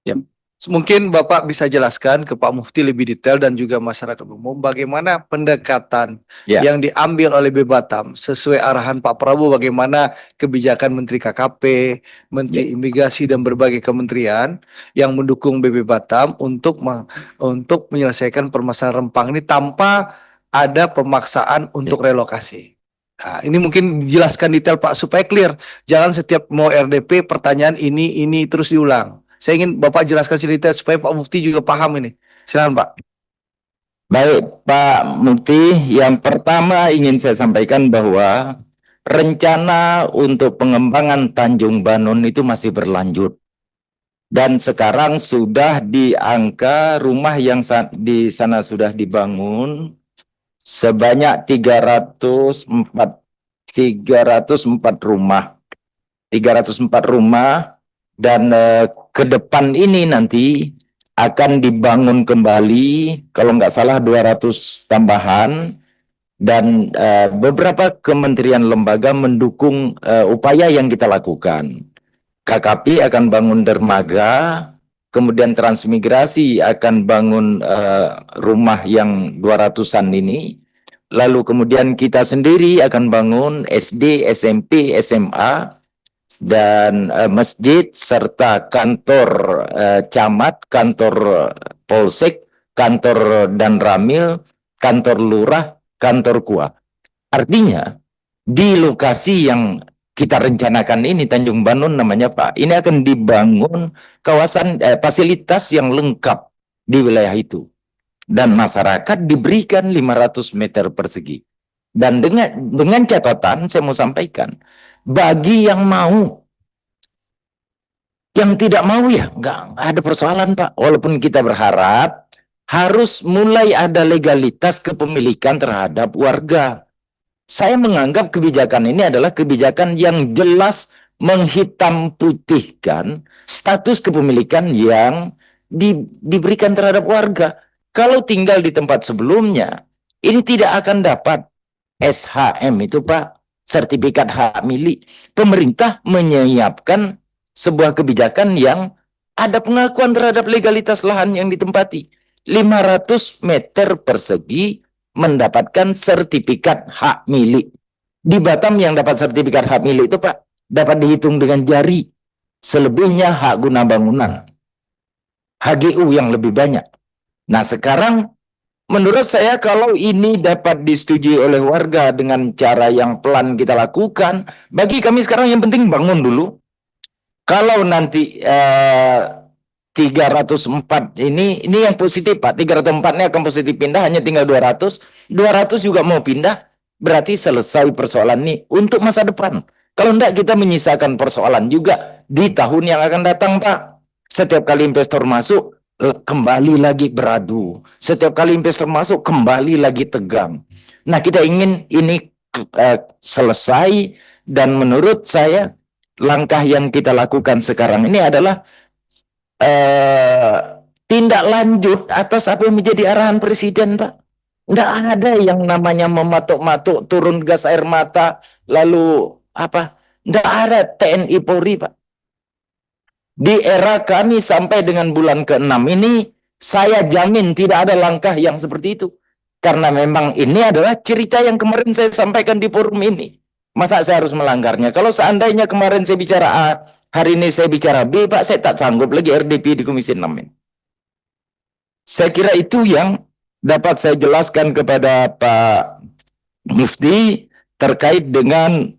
Ya, Mungkin Bapak bisa jelaskan ke Pak Mufti lebih detail dan juga masyarakat umum bagaimana pendekatan ya, yang diambil oleh Batam sesuai arahan Pak Prabowo, bagaimana kebijakan Menteri KKP, ya, Menteri Imigrasi dan berbagai kementerian yang mendukung Batam untuk menyelesaikan permasalahan Rempang ini tanpa ada pemaksaan ya. untuk relokasi. Nah, ini mungkin dijelaskan detail Pak supaya clear. Jangan setiap mau RDP pertanyaan ini terus diulang. Saya ingin Bapak jelaskan cerita supaya Pak Mufti juga paham ini. Silakan Pak. Baik, Pak Mufti, yang pertama ingin saya sampaikan bahwa rencana untuk pengembangan Tanjung Banon itu masih berlanjut. Dan sekarang sudah di angka rumah yang di sana sudah dibangun sebanyak 304 rumah. 304 rumah dan ke depan ini nanti akan dibangun kembali kalau nggak salah 200 tambahan dan beberapa kementerian lembaga mendukung upaya yang kita lakukan. KKP akan bangun dermaga, kemudian transmigrasi akan bangun rumah yang 200-an ini, lalu kemudian kita sendiri akan bangun SD, SMP, SMA, dan masjid serta kantor camat, kantor polsek, kantor dan ramil, kantor lurah, kantor KUA. Artinya di lokasi yang kita rencanakan ini Tanjung Banon namanya Pak, ini akan dibangun kawasan fasilitas yang lengkap di wilayah itu dan masyarakat diberikan 500 meter persegi. Dan dengan catatan saya mau sampaikan, bagi yang mau, yang tidak mau ya nggak ada persoalan Pak. Walaupun kita berharap harus mulai ada legalitas kepemilikan terhadap warga. Saya menganggap kebijakan ini adalah kebijakan yang jelas menghitam putihkan status kepemilikan yang diberikan terhadap warga. Kalau tinggal di tempat sebelumnya, ini tidak akan dapat SHM itu Pak, sertifikat hak milik. Pemerintah menyiapkan sebuah kebijakan yang ada pengakuan terhadap legalitas lahan yang ditempati. 500 meter persegi mendapatkan sertifikat hak milik. Di Batam yang dapat sertifikat hak milik itu Pak, dapat dihitung dengan jari. Selebihnya hak guna bangunan. HGU yang lebih banyak. Nah sekarang menurut saya kalau ini dapat disetujui oleh warga dengan cara yang pelan kita lakukan, bagi kami sekarang yang penting bangun dulu. Kalau nanti 304 ini yang positif Pak, 304 ini akan positif pindah, hanya tinggal 200 juga mau pindah, berarti selesai persoalan ini untuk masa depan. Kalau enggak kita menyisakan persoalan juga di tahun yang akan datang Pak. Setiap kali investor masuk, kembali lagi beradu. Setiap kali investor masuk, kembali lagi tegang. Nah kita ingin ini selesai dan menurut saya langkah yang kita lakukan sekarang ini adalah eh, tindak lanjut atas apa yang menjadi arahan Presiden, Pak. Nggak ada yang namanya mematuk-matuk, turun gas air mata, lalu apa? Nggak ada TNI Polri, Pak. Di era kami sampai dengan bulan ke-6 ini, saya jamin tidak ada langkah yang seperti itu. Karena memang ini adalah cerita yang kemarin saya sampaikan di forum ini. Masa saya harus melanggarnya? Kalau seandainya kemarin saya bicara A, hari ini saya bicara B, Pak, saya tak sanggup lagi RDP di Komisi 6 ini. Saya kira itu yang dapat saya jelaskan kepada Pak Mufti terkait dengan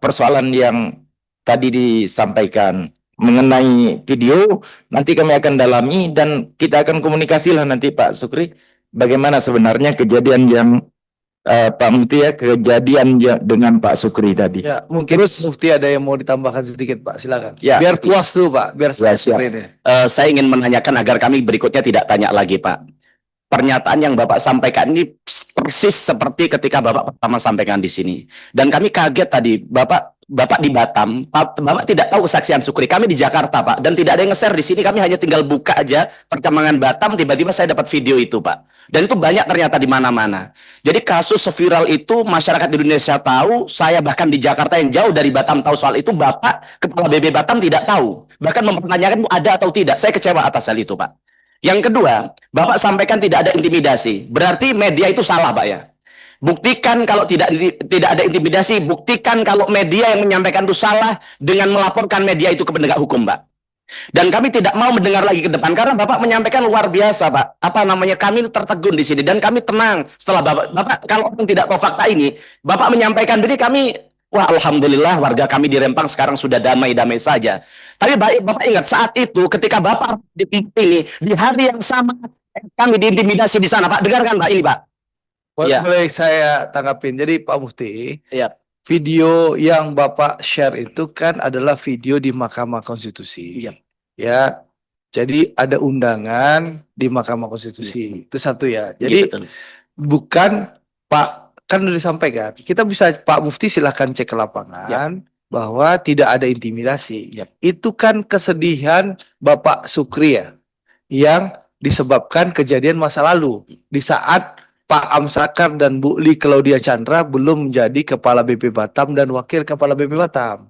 persoalan yang tadi disampaikan mengenai video. Nanti kami akan dalami dan kita akan komunikasi lah nanti Pak Sukri bagaimana sebenarnya kejadian yang Pak Mufti ya, kejadian dengan Pak Sukri tadi. Ya, mungkin Terus Mufti ada yang mau ditambahkan sedikit Pak, silakan. ya, Biar puas dulu Pak, biar ya siap. seperti ini. Saya ingin menanyakan agar kami berikutnya tidak tanya lagi, Pak. Pernyataan yang Bapak sampaikan ini persis seperti ketika Bapak pertama sampaikan di sini. Dan kami kaget tadi, Bapak di Batam, Bapak tidak tahu kesaksian Sukri. Kami di Jakarta, Pak, dan tidak ada yang nge-share di sini. Kami hanya tinggal buka aja perkembangan Batam. Tiba-tiba saya dapat video itu, Pak. Dan itu banyak ternyata di mana-mana. Jadi kasus seviral itu masyarakat di Indonesia tahu. Saya bahkan di Jakarta yang jauh dari Batam tahu soal itu. Bapak Kepala BB Batam tidak tahu. bahkan mempertanyakan ada atau tidak. Saya kecewa atas hal itu, Pak. Yang kedua, Bapak sampaikan tidak ada intimidasi. Berarti media itu salah, Pak ya. Buktikan kalau tidak ada intimidasi, buktikan kalau media yang menyampaikan itu salah dengan melaporkan media itu ke penegak hukum, Pak. Dan kami tidak mau mendengar lagi ke depan karena Bapak menyampaikan luar biasa, Pak. Apa namanya? Kami tertegun di sini dan kami tenang setelah Bapak kalau orang tidak tahu fakta ini, Bapak menyampaikan diri kami, wah alhamdulillah warga kami di Rempang sekarang sudah damai-damai saja. Tapi Bapak ingat saat itu ketika Bapak di ini di hari yang sama kami diintimidasi di sana, Pak. Dengarkan, Pak, ini, Pak. Ya. Boleh saya tanggapin. Jadi Pak Mufti, Ya. video yang Bapak share itu kan adalah video di Mahkamah Konstitusi. Iya. Ya. Jadi ada undangan di Mahkamah Konstitusi. Itu satu ya. Jadi Betul. bukan Pak, kan sudah disampaikan. Kita bisa Pak Mufti silahkan cek ke lapangan bahwa tidak ada intimidasi. Yap. Itu kan kesedihan Bapak Sukri ya, yang disebabkan kejadian masa lalu di saat Pak Amsakar dan Bu Li Claudia Chandra belum menjadi Kepala BP Batam dan Wakil Kepala BP Batam.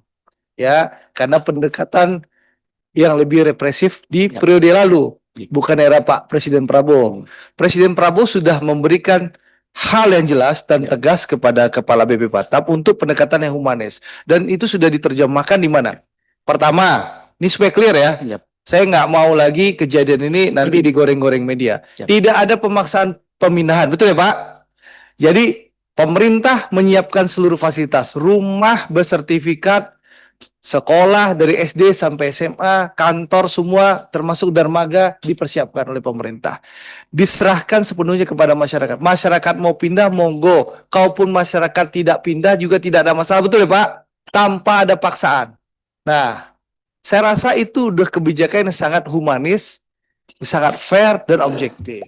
Ya, karena pendekatan yang lebih represif di Ya. periode lalu, Ya. bukan era Pak Presiden Prabowo. Presiden Prabowo sudah memberikan hal yang jelas dan Ya. tegas kepada Kepala BP Batam untuk pendekatan yang humanis. Dan itu sudah diterjemahkan di mana? Pertama, ini supaya clear ya. Ya. Saya nggak mau lagi kejadian ini nanti digoreng-goreng media. Ya. Tidak ada pemaksaan pemindahan, betul ya Pak? Jadi pemerintah menyiapkan seluruh fasilitas, rumah bersertifikat, sekolah dari SD sampai SMA, kantor semua termasuk dermaga dipersiapkan oleh pemerintah. Diserahkan sepenuhnya kepada masyarakat. Masyarakat mau pindah, monggo. Kalaupun masyarakat tidak pindah juga tidak ada masalah, betul ya Pak? Tanpa ada paksaan. Nah, saya rasa itu udah kebijakan yang sangat humanis, sangat fair dan objektif.